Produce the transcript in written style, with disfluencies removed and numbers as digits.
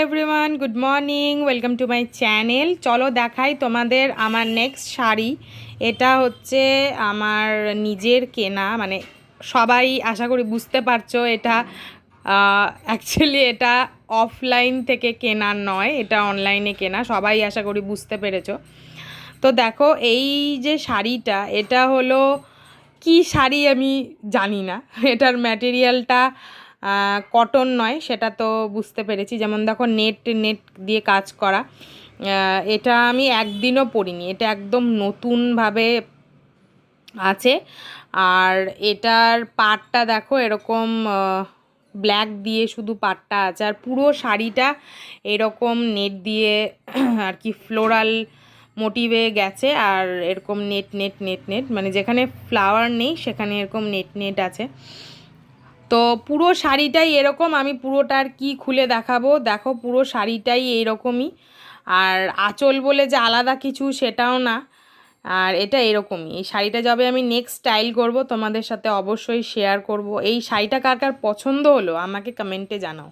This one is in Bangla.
Everyone, good morning, welcome to my channel. চলো দেখাই তোমাদের আমার নেক্সট শাড়ি। এটা হচ্ছে আমার নিজের কেনা, মানে সবাই আশা করি বুঝতে পারছো এটা অ্যাকচুয়ালি এটা অফলাইন থেকে কেনা নয়, এটা অনলাইনে কেনা। সবাই আশা করি বুঝতে পেরেছো। তো দেখো এই যে শাড়িটা, এটা হলো কি শাড়ি আমি জানি না, এটার ম্যাটেরিয়ালটা কটন নয় সেটা তো বুঝতে পেরেছি। যেমন দেখো নেট নেট দিয়ে কাজ করা। এটা আমি একদিনও পরিনি, এটা একদম নতুনভাবে আছে। আর এটার পাড়টা দেখো এরকম ব্ল্যাক দিয়ে শুধু পাড়টা আছে, আর পুরো শাড়িটা এরকম নেট দিয়ে আর কি ফ্লোরাল মোটিভে গেছে। আর এরকম নেট নেট নেট নেট, মানে যেখানে ফ্লাওয়ার নেই সেখানে এরকম নেট নেট আছে। তো পুরো শাড়িটাই এরকম, আমি পুরোটা আর কি খুলে দেখাবো। দেখো পুরো শাড়িটাই এইরকমই, আর আঁচল বলে যে আলাদা কিছু সেটাও না। আর এটা এরকমই। এই শাড়িটা যাবে আমি নেক্সট স্টাইল করব, তোমাদের সাথে অবশ্যই শেয়ার করব। এই শাড়িটা কার কার পছন্দ হলো আমাকে কমেন্টে জানাও।